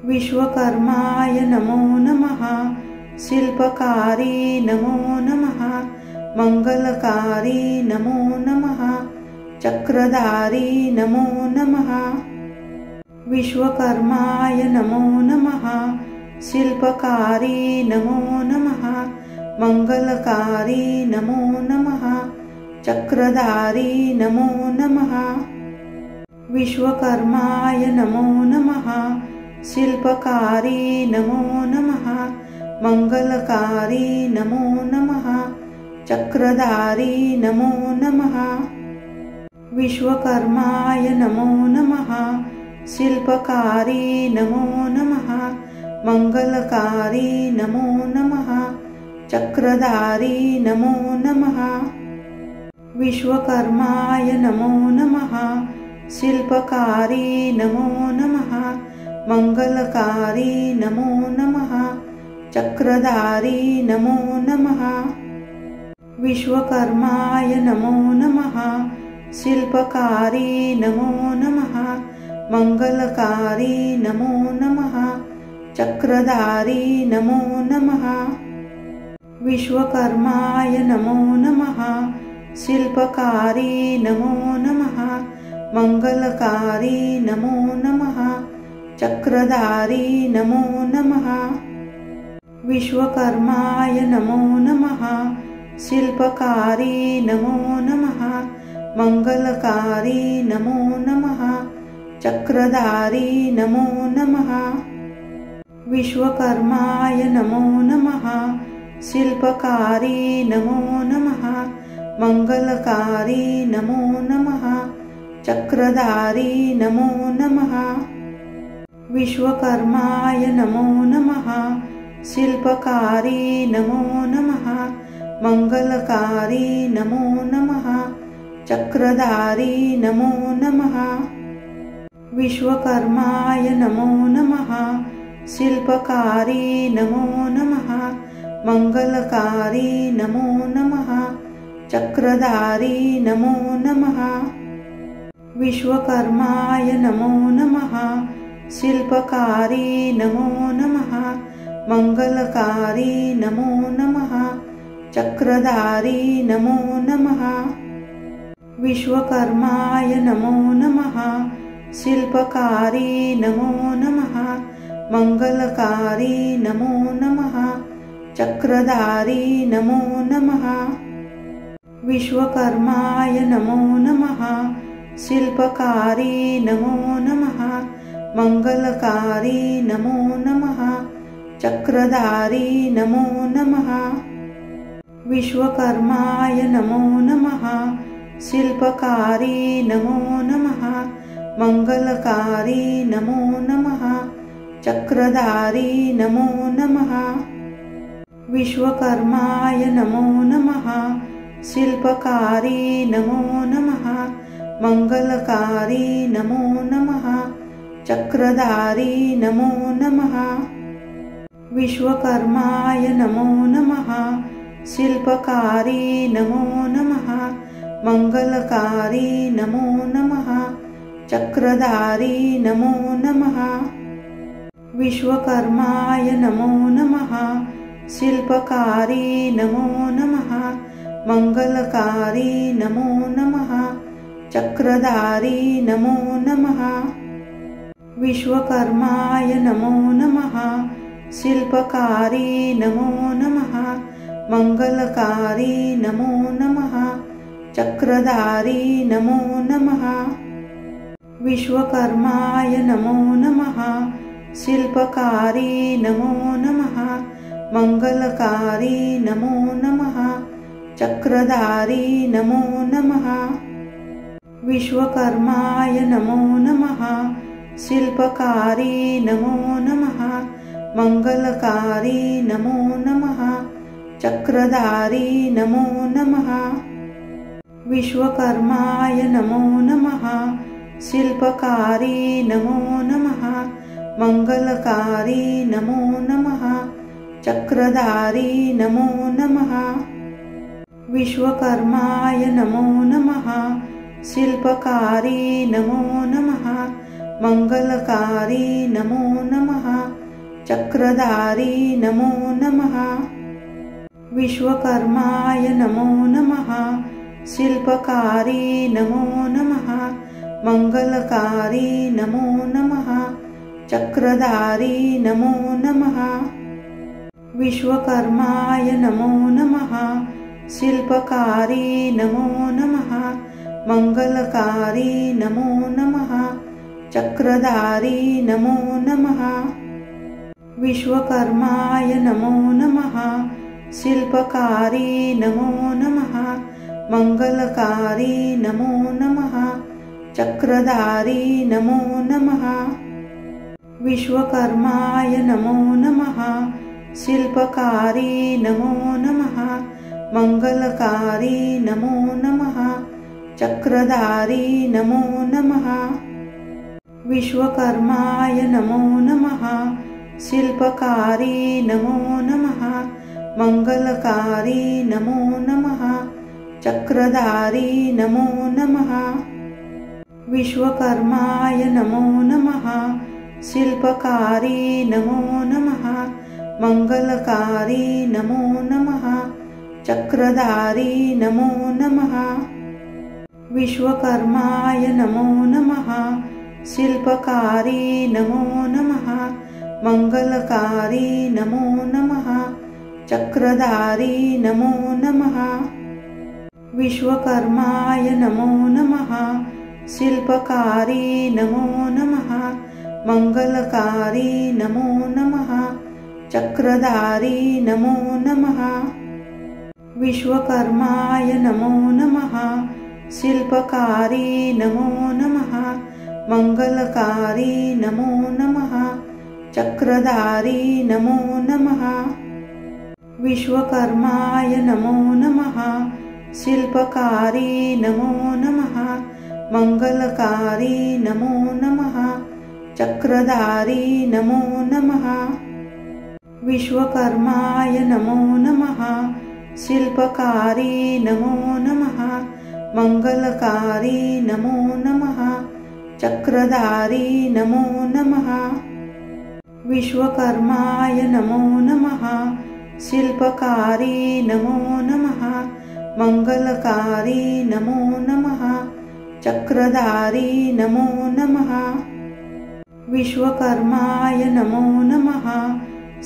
विश्वकर्माय नमो नमः। शिल्पकारी नमो नमः। मंगलकारी नमो नमः। चक्रधारी नमो नमः। विश्वकर्माय नमो नमः। शिल्पकारी नमो नमः। मंगलकारी नमो नमः। चक्रधारी नमो नमः। विश्वकर्माय नमो नमः। शिल्पकारी नमो नमः। मंगलकारी नमो नमः। चक्रधारी नमो नमः। विश्वकर्माय नमो नमः। शिल्पकारी नमो नमः। मंगलकारी नमो नमः। चक्रधारी नमो नमः। विश्वकर्माय नमो नमः। शिल्पकारी नमो नमः। मंगलकारी नमो नमः। चक्रधारी नमो नमः। विश्वकर्माय नमो नमः। शिल्पकारी नमो नमः। मंगलकारी नमो नमः। चक्रधारी नमो नमः। विश्वकर्माय नमो नमः। शिल्पकारी नमो नमः। मंगलकारी नमो नमः। चक्रधारी नमो नमः। विश्वकर्माय नमो नमः। शिल्पकारी नमो नमः। मंगलकारी नमो नमः। चक्रधारी नमो नमः। विश्वकर्माय नमो नमः। शिल्पकारी नमो नमः। मंगलकारी नमो नमः। चक्रधारी नमो नमः। विश्वकर्माय नमो नमः। शिल्पकारी नमो नमः। मंगलकारी नमो नमः। चक्रधारी नमो नमः। विश्वकर्माय नमो नमः। शिल्पकारी नमो नमः। मंगलकारी नमो नमः। चक्रधारी नमो नमः। विश्वकर्माय नमो नमः। शिल्पकारी नमो नमः। मंगलकारी नमो नमः। चक्रधारी नमो नमः। विश्वकर्माय नमो नमः। शिल्पकारी नमो नमः। मंगलकारी नमो नमः। चक्रधारी नमो नमः। विश्वकर्माय नमो नमः। शिल्पकारी नमो नमः। मंगलकारी नमो नमः। चक्रधारी नमो नमः। विश्वकर्माय नमो नमः। शिल्पकारी नमो नमः। मंगलकारी नमो नमः। चक्रधारी नमो नमः। विश्वकर्माय नमो नमः। शिल्पकारी नमो नमः। मंगलकारी नमो नमः। चक्रधारी नमो नमः। विश्वकर्माय नमो नमः। शिल्पकारी नमो नमः। मंगलकारी नमो नमः। चक्रधारी नमो नमः। विश्वकर्माय नमो नमः। शिल्पकारी नमो नमः। मंगलकारी नमो नमः। चक्रधारी नमो नमः। विश्वकर्माय नमो नमः। शिल्पकारी नमो नमः। मंगलकारी नमो नमः। चक्रधारी नमो नमः। विश्वकर्माय नमो नमः। शिल्पकारी नमो नमः। मंगलकारी नमो नमः। चक्रधारी नमो नमः। विश्वकर्माय नमो नमः। शिल्पकारी नमो नमः। मंगलकारी नमो नमः। चक्रधारी नमो नमः। विश्वकर्माय नमो नमः। शिल्पकारी नमो नमः। मंगलकारी नमो नमः। चक्रधारी नमो नमः। विश्वकर्माय नमो नमः। शिल्पकारी नमो नमः। मंगलकारी नमो नमः। चक्रधारी नमो नमः। विश्वकर्माय नमो नमः। शिल्पकारी नमो नमः। मंगलकारी नमो नमः। चक्रधारी नमो नमः। विश्वकर्माय नमो नमः। शिल्पकारी नमो नमः। मंगलकारी नमो नमः। चक्रधारी नमो नमः। विश्वकर्माय नमो नमः। शिल्पकारी नमो नमः। मंगलकारी नमो नमः। चक्रधारी नमो नमः। विश्वकर्माय नमो नमः। शिल्पकारी नमो नमः। मंगलकारी नमो नमः। चक्रधारी नमो नमः। विश्वकर्माय नमो नमः। शिल्पकारी नमो नमः। मंगलकारी नमो नमः। चक्रधारी नमो नमः। विश्वकर्माय नमो नमः। शिल्पकारी नमो नमः। मंगलकारी नमो नमः। चक्रधारी नमो नमः। विश्वकर्माय नमो नमः। शिल्पकारी नमो नमः। मंगलकारी नमो नमः। चक्रधारी नमो नमः। विश्वकर्माय नमो नमः। शिल्पकारी नमो नमः। मंगलकारी नमो नमः। चक्रधारी नमो नमः। विश्वकर्माय नमो नमः। शिल्पकारी नमो नमः। मंगलकारी नमो नमः। चक्रधारी नमो नमः। विश्वकर्माय नमो नमः। शिल्पकारी नमो नमः। मंगलकारी नमो नमः। चक्रधारी नमो नमः। विश्वकर्माय नमो नमः। शिल्पकारी नमो नमः। मंगलकारी नमो नमः। चक्रधारी नमो नमः। विश्वकर्माय नमो नमः। शिल्पकारी नमो नमः। मंगलकारी नमो नमः। चक्रधारी नमो नमः। विश्वकर्माय नमो नमः।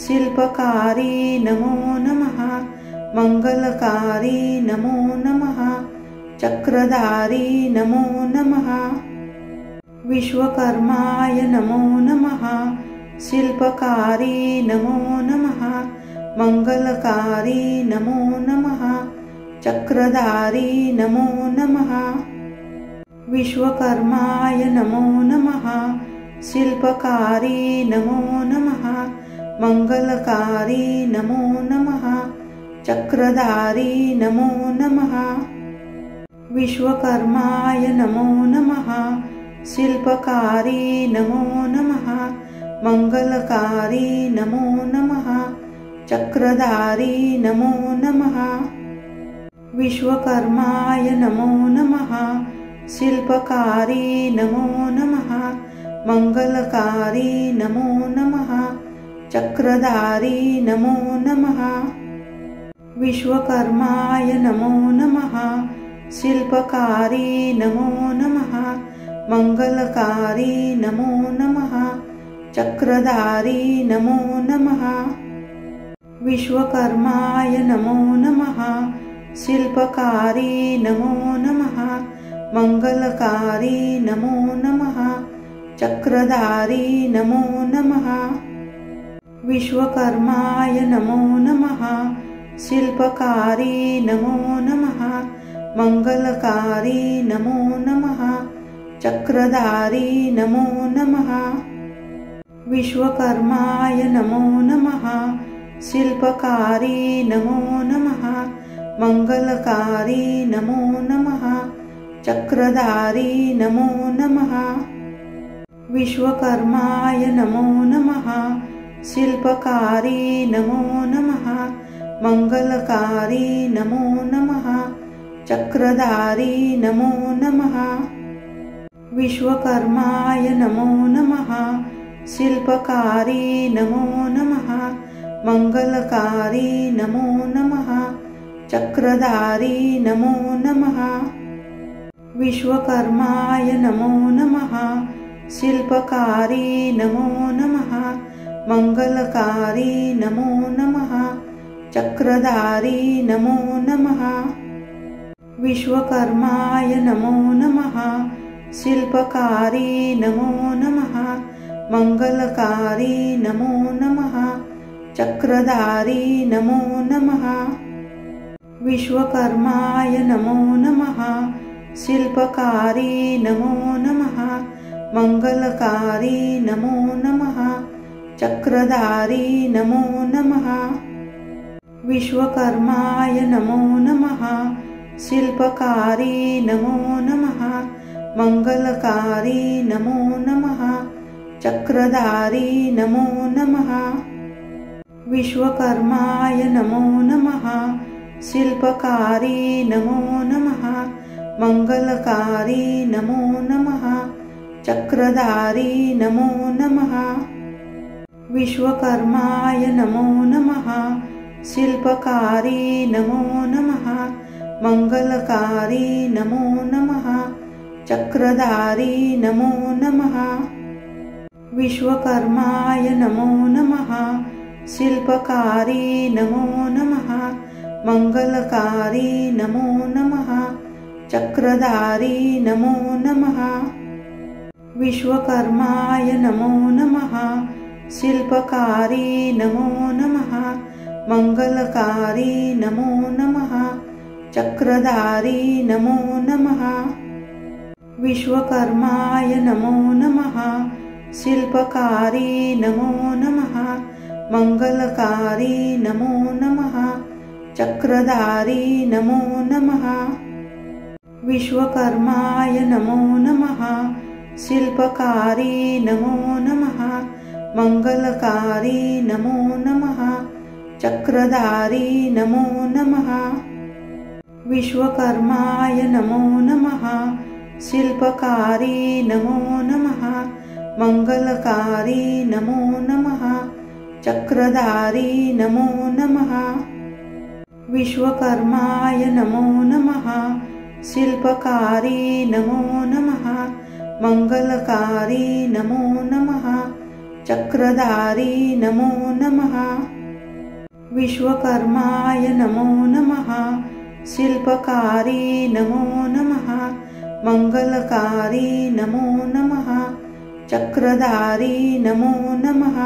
शिल्पकारी नमो नमः। मंगलकारी नमो नमः। चक्रधारी नमो नमः। विश्वकर्माय नमो नमः। शिल्पकारी नमो नमः। मंगलकारी नमो नमः। चक्रधारी नमो नमः। विश्वकर्माय नमो नमः। शिल्पकारी नमो नमः। मंगलकारी नमो नमः। चक्रधारी नमो नमः। विश्वकर्माय नमो नमः। शिल्पकारी नमो नमः। मंगलकारी नमो नमः। चक्रधारी नमो नमः। विश्वकर्माय नमो नमः। शिल्पकारी नमो नमः। मंगलकारी नमो नमः। चक्रधारी नमो नमः। विश्वकर्माय नमो नमः। शिल्पकारी नमो नमः। मंगलकारी नमो नमः। चक्रधारी नमो नमः। विश्वकर्माय नमो नमः। शिल्पकारी नमो नमः। मंगलकारी नमो नमः। चक्रधारी नमो नमः। विश्वकर्माय नमो नमः। शिल्पकारी नमो नमः। मंगलकारी नमो नमः। चक्रधारी नमो नमः। विश्वकर्माय नमो नमः। शिल्पकारी नमो नमः। मंगलकारी नमो नमः। चक्रधारी नमो नमः। विश्वकर्माय नमो नमः। शिल्पकारी नमो नमः। मंगलकारी नमो नमः। चक्रधारी नमो नमः। विश्वकर्माय नमो नमः। शिल्पकारी नमो नमः मंगलकारी नमो नमः चक्रधारी नमो नमः विश्वकर्माय नमो नमः शिल्पकारी नमो नमः मंगलकारी नमो नमः चक्रधारी नमो नमः विश्वकर्माय नमो नमः शिल्पकारी नमो नमः मंगलकारी नमो नमः चक्रधारी नमो नमः विश्वकर्माय नमो नमः शिल्पकारी नमो नमः मंगलकारी नमो नमः चक्रधारी नमो नमः विश्वकर्माय नमो नमः शिल्पकारी नमो नमः मंगलकारी नमो नमः चक्रधारी नमो नमः विश्वकर्माय नमो नमः शिल्पकारी नमो नमः मंगलकारी नमो नमः चक्रधारी नमो नमः विश्वकर्माय नमो नमः शिल्पकारी नमो नमः मंगलकारी नमो नमः चक्रधारी नमो नमः विश्वकर्माय नमो नमः शिल्पकारी नमो नमः मंगलकारी नमो नमः चक्रधारी नमो नमः विश्वकर्माय नमो नमः शिल्पकारी नमो नमः मंगलकारी नमो नमः चक्रधारी नमो नमः विश्वकर्माय नमो नमः शिल्पकारी नमो नमः मंगलकारी नमो नमः चक्रधारी नमो नमः विश्वकर्माय नमो नमः शिल्पकारी नमो नमः मंगलकारी नमो नमः चक्रधारी नमो नमः विश्वकर्माय नमो नमः शिल्पकारी नमो नमः मंगलकारी नमो नमः चक्रधारी नमो नमः विश्वकर्माय नमो नमः शिल्पकारी नमो नमः मंगलकारी नमो नमः चक्रधारी नमो नमः विश्वकर्माय नमो नमः शिल्पकारी नमो नमः मंगलकारी नमो नमः चक्रधारी नमो नमः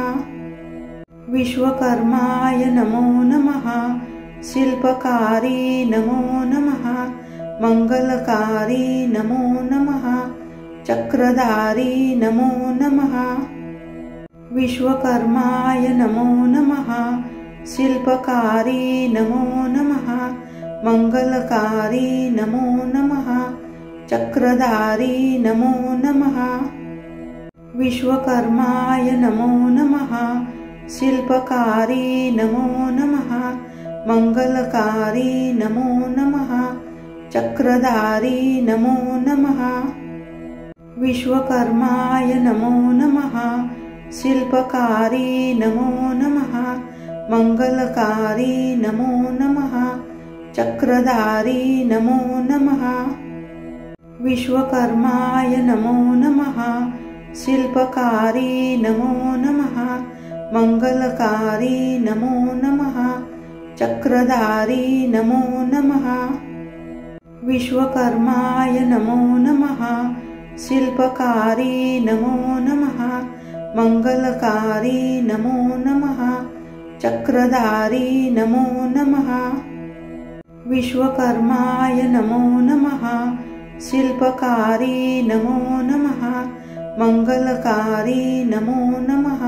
विश्वकर्माय नमो नमः शिल्पकारी नमो नमः मंगलकारी नमो नमः चक्रधारी नमो नमः विश्वकर्माय नमो नमः शिल्पकारी नमो नमः मंगलकारी नमो नमः चक्रधारी नमो नमः विश्वकर्माय नमो नमः शिल्पकारी नमो नमः मंगलकारी नमो नमः चक्रधारी नमो नमः विश्वकर्माय नमो नमः शिल्पकारी नमो नमः मंगलकारी नमो नमः चक्रधारी नमो नमः विश्वकर्माय नमो नमः शिल्पकारी नमो नमः मंगलकारी नमो नमः चक्रधारी नमो नमः विश्वकर्माय नमो नमः शिल्पकारी नमो नमः मंगलकारी नमो नमः चक्रधारी नमो नमः विश्वकर्माय नमो नमः शिल्पकारी नमो नमः मंगलकारी नमो नमः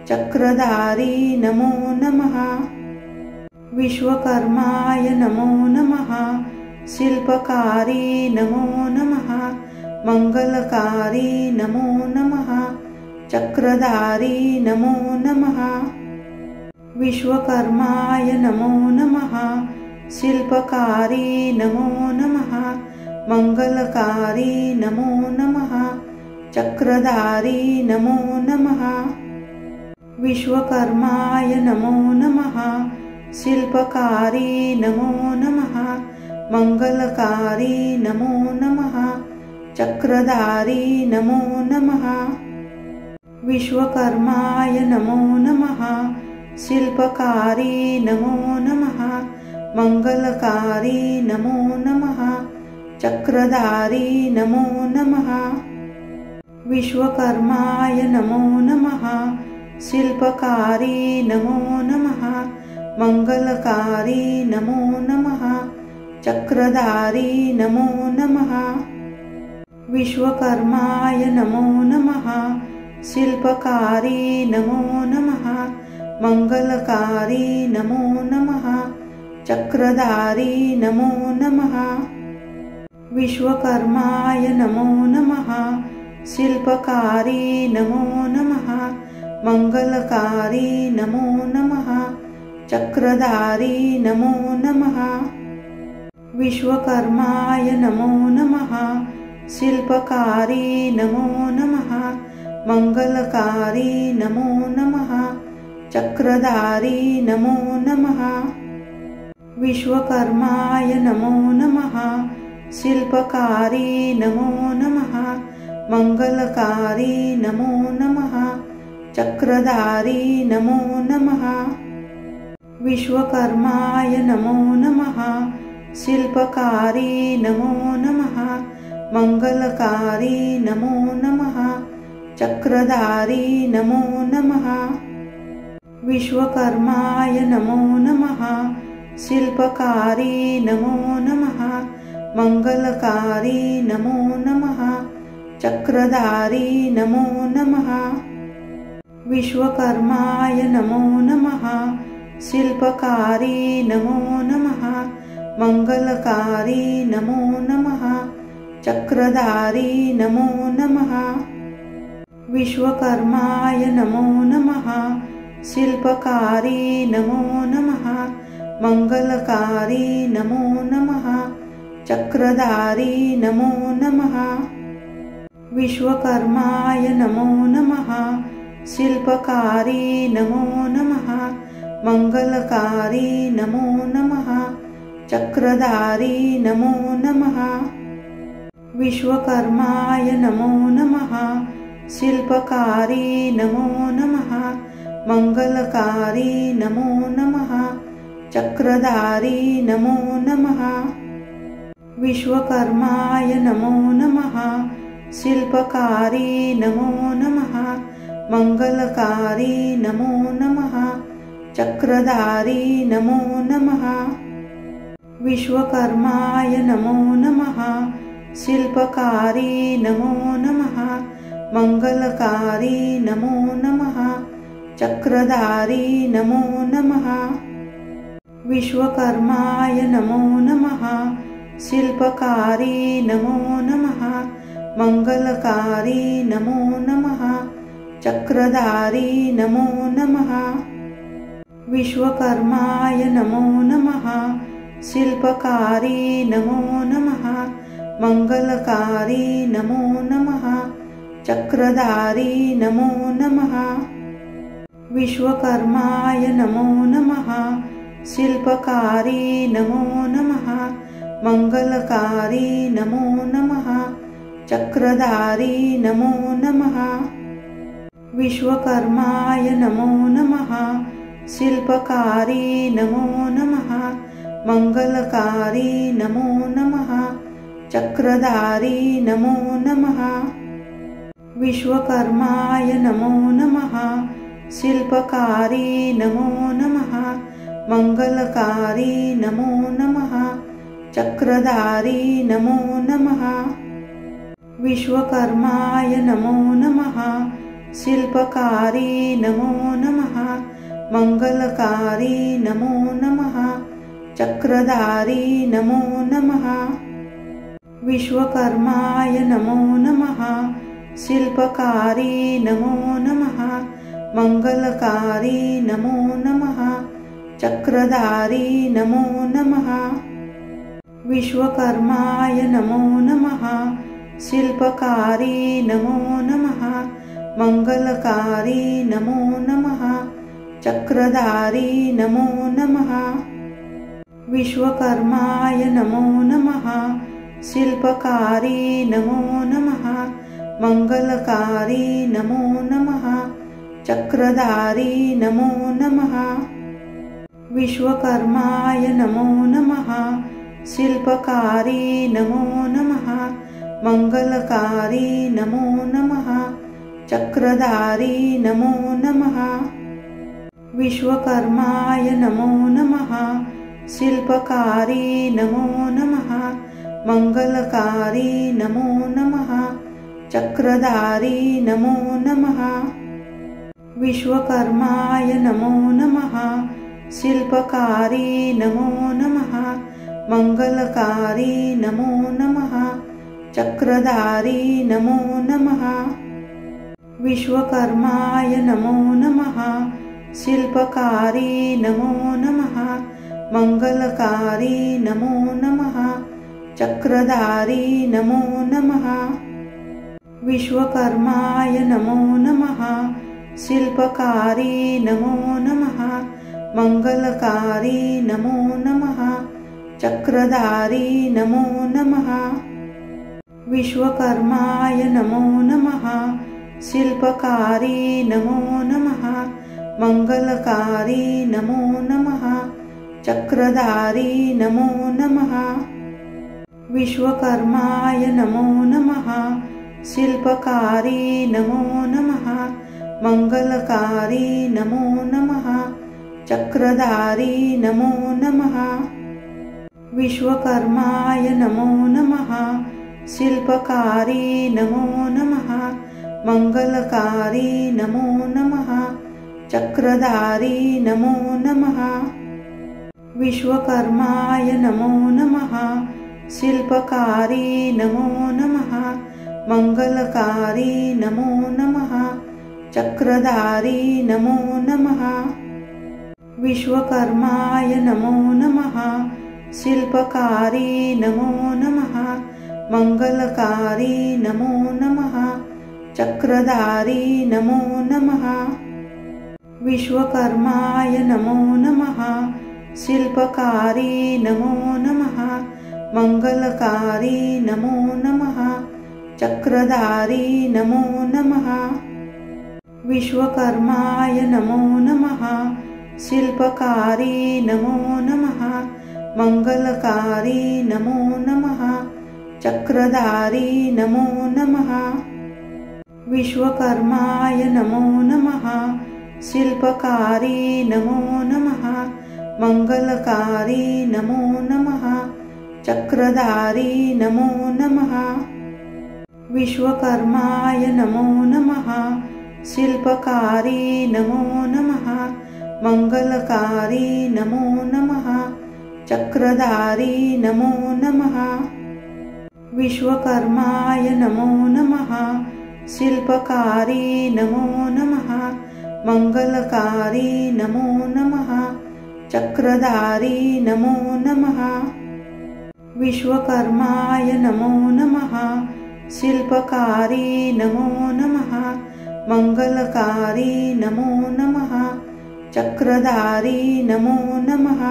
चक्रधारी नमो नमः विश्वकर्माय नमो नमः शिल्पकारी नमो नमः मंगलकारी नमो नमः चक्रधारी नमो नमः विश्वकर्माय नमो नमः शिल्पकारी नमो नमः मंगलकारी नमो नमः चक्रधारी नमो नमः। विश्वकर्माय नमो नमः। शिल्पकारी नमो नमः। मंगलकारी नमो नमः। चक्रधारी नमो नमः। विश्वकर्माय नमो नमः। शिल्पकारी नमो नमः। मंगलकारी नमो नमः। चक्रधारी नमो नमः। विश्वकर्माय नमो नमः। शिल्पकारी नमो नमः। मंगलकारी नमो नमः। चक्रधारी नमो नमः। विश्वकर्माय नमो नमः। शिल्पकारी नमो नमः। मंगलकारी नमो नमः। चक्रधारी नमो नमः। विश्वकर्माय नमो नमः। शिल्पकारी नमो नमः। मंगलकारी नमो नमः। चक्रधारी नमो नमः। विश्वकर्माय नमो नमः। शिल्पकारी नमो नमः। मंगलकारी नमो नमः। चक्रधारी नमो नमः। विश्वकर्माय नमो नमः। शिल्पकारी नमो नमः। मंगलकारी नमो नमः। चक्रधारी नमो नमः। विश्वकर्माय नमो नमः। शिल्पकारी नमो नमः। मंगलकारी नमो नमः। चक्रधारी नमो नमः। विश्वकर्माय नमो नमः। शिल्पकारी नमो नमः। मंगलकारी नमो नमः। चक्रधारी नमो नमः। विश्वकर्माय नमो नमः। शिल्पकारी नमो नमः। मंगलकारी नमो नमः। चक्रधारी नमो नमः। विश्वकर्माय नमो नमः। शिल्पकारी नमो नमः। मंगलकारी नमो नमः। चक्रधारी नमो नमः। विश्वकर्माय नमो नमः। शिल्पकारी नमो नमः। मंगलकारी नमो नमः। चक्रधारी नमो नमः। विश्वकर्माय नमो नमः। शिल्पकारी नमो नमः। मंगलकारी नमो नमः। चक्रधारी नमो नमः। विश्वकर्माय नमो नमः। शिल्पकारी नमो नमः। मंगलकारी नमो नमः। चक्रधारी नमो नमः। विश्वकर्माय नमो नमः। शिल्पकारी नमो नमः। मंगलकारी नमो नमः। चक्रधारी नमो नमः। विश्वकर्माय नमो नमः। शिल्पकारी नमो नमः। मंगलकारी नमो नमः। चक्रधारी नमो नमः। विश्वकर्माय नमो नमः। शिल्पकारी नमो नमः। मंगलकारी नमो नमः। चक्रधारी नमो नमः। विश्वकर्माय नमो नमः। शिल्पकारी नमो नमः। मंगलकारी नमो नमः। चक्रधारी नमो नमः। विश्वकर्माय नमो नमः। शिल्पकारी नमो नमः। मंगलकारी नमो नमः। चक्रधारी नमो नमः। विश्वकर्माय नमो नमः। शिल्पकारी नमो नमः। मंगलकारी नमो नमः। चक्रधारी नमो नमः। विश्वकर्माय नमो नमः। शिल्पकारी नमो नमः। मंगलकारी नमो नमः। चक्रधारी नमो नमः। विश्वकर्माय नमो नमः। शिल्पकारी नमो नमः। मंगलकारी नमो नमः। चक्रधारी नमो नमः। विश्वकर्माय नमो नमः। शिल्पकारी नमो नमः मंगलकारी नमो नमः चक्रधारी नमो नमः विश्वकर्माय नमो नमः शिल्पकारी नमो नमः मंगलकारी नमो नमः चक्रधारी नमो नमः विश्वकर्माय नमो नमः शिल्पकारी नमो नमः मंगलकारी नमो नमः चक्रधारी नमो नमः विश्वकर्माय नमो नमः शिल्पकारी नमो नमः मंगलकारी नमो नमः चक्रधारी नमो नमः विश्वकर्माय नमो नमः शिल्पकारी नमो नमः मंगलकारी नमो नमः चक्रधारी नमो नमः विश्वकर्माय नमो नमः शिल्पकारी नमो नमः मंगलकारी नमो नमः चक्रधारी नमो नमः विश्वकर्माय नमो नमः शिल्पकारी नमो नमः मंगलकारी नमो नमः चक्रधारी नमो नमः विश्वकर्माय नमो नमः शिल्पकारी नमो नमः मंगलकारी नमो नमः चक्रधारी नमो नमः विश्वकर्माय नमो नमः शिल्पकारी नमो नमः मंगलकारी नमो नमः चक्रधारी नमो नमः विश्वकर्माय नमो नमः शिल्पकारी नमो नमः मंगलकारी नमो नमः चक्रधारी नमो नमः विश्वकर्माय नमो नमः शिल्पकारी नमो नमः मंगलकारी नमो नमः चक्रधारी नमो नमः विश्वकर्माय नमो नमः शिल्पकारी नमो नमः मंगलकारी नमो नमः चक्रधारी नमो नमः विश्वकर्माय नमो नमः शिल्पकारी नमो नमः मंगलकारी नमो नमः चक्रधारी नमो नमः विश्वकर्माय नमो नमः शिल्पकारी नमो नमः मंगलकारी नमो नमः चक्रधारी नमो नमः विश्वकर्माय नमो नमः शिल्पकारी नमो नमः मंगलकारी नमो नमः चक्रधारी नमो नमः विश्वकर्माय नमो नमः शिल्पकारी नमो नमः मंगलकारी नमो नमः चक्रधारी नमो नमः विश्वकर्माय नमो नमः शिल्पकारी नमो नमः मंगलकारी नमो नमः चक्रधारी नमो नमः विश्वकर्माय नमो नमः शिल्पकारी नमो नमः मंगलकारी नमो नमः चक्रधारी नमो नमः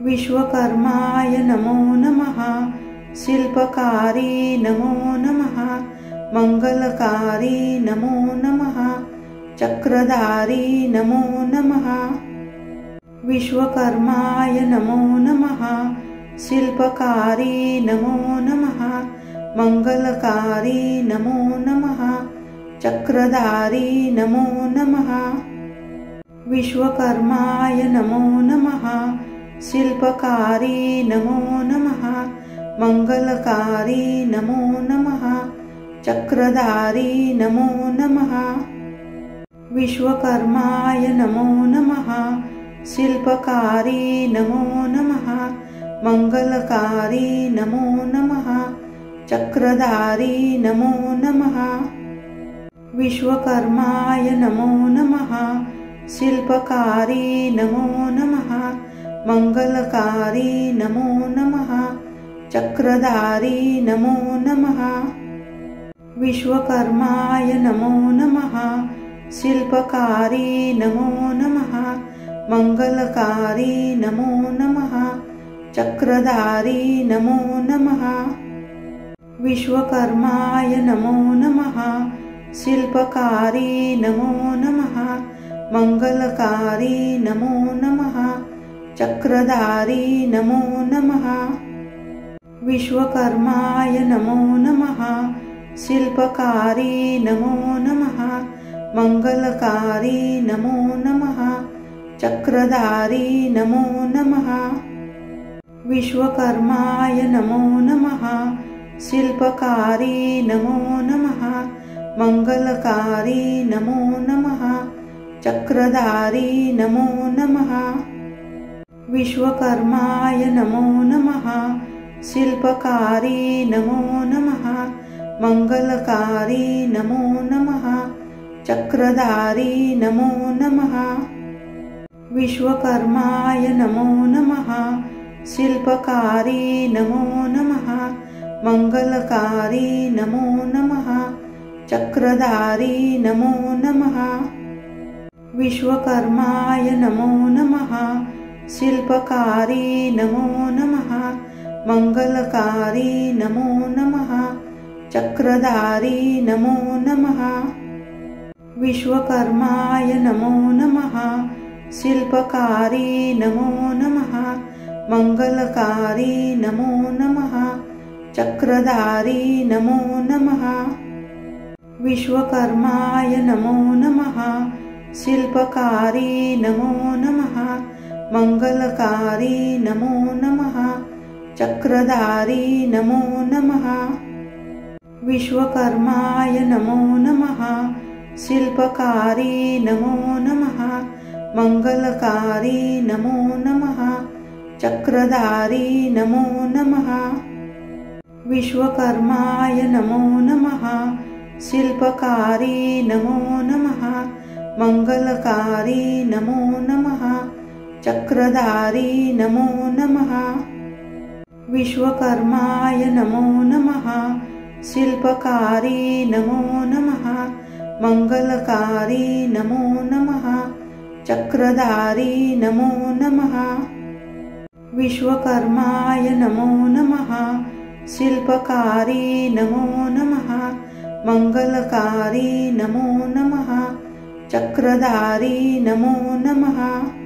विश्वकर्माय नमो नमः शिल्पकारी नमो नमः मंगलकारी नमो नमः चक्रधारी नमो नमः विश्वकर्माय नमो नमः शिल्पकारी नमो नमः मंगलकारी नमो नमः चक्रधारी नमो नमः विश्वकर्माय नमो नमः शिल्पकारी नमो नमः मंगलकारी नमो नमः चक्रधारी नमो नमः विश्वकर्माय नमो नमः शिल्पकारी नमो नमः मंगलकारी नमो नमः चक्रधारी नमो नमः विश्वकर्माय नमो नमः शिल्पकारी नमो नमः मंगलकारी नमो नमः चक्रधारी नमो नमः। विश्वकर्माय नमो नमः। शिल्पकारी नमो नमः। मंगलकारी नमो नमः। चक्रधारी नमो नमः। विश्वकर्माय नमो नमः। शिल्पकारी नमो नमः। मंगलकारी नमो नमः। चक्रधारी नमो नमः। विश्वकर्माय नमो नमः। शिल्पकारी नमो नमः। मंगलकारी नमो नमः। चक्रधारी नमो नमः। विश्वकर्माय नमो नमः। शिल्पकारी नमो नमः। मंगलकारी नमो नमः। चक्रधारी नमो नमः। विश्वकर्माय नमो नमः। शिल्पकारी नमो नमः। मंगलकारी नमो नमः। चक्रधारी नमो नमः। विश्वकर्माय नमो नमः। शिल्पकारी नमो नमः। मंगलकारी नमो नमः। चक्रधारी नमो नमः। विश्वकर्माय नमो नमः। शिल्पकारी नमो नमः। मंगलकारी नमो नमः। चक्रधारी नमो नमः। विश्वकर्माय नमो नमः। शिल्पकारी नमो नमः। मंगलकारी नमो नमः। चक्रधारी नमो नमः। विश्वकर्माय नमो नमः। शिल्पकारी नमो नमः। मंगलकारी नमो नमः। चक्रधारी नमो नमः। विश्वकर्माय नमो नमः। शिल्पकारी नमो नमः। मंगलकारी नमो नमः। चक्रधारी नमो नमः। विश्वकर्माय नमो नमः। शिल्पकारी नमो नमः। मंगलकारी नमो नमः। चक्रधारी नमो नमः। विश्वकर्माय नमो नमः। शिल्पकारी नमो नमः। मंगलकारी नमो नमः। चक्रधारी नमो नमः। विश्वकर्माय नमो नमः। शिल्पकारी नमो नमः। मंगलकारी नमो नमः। चक्रधारी नमो नमः।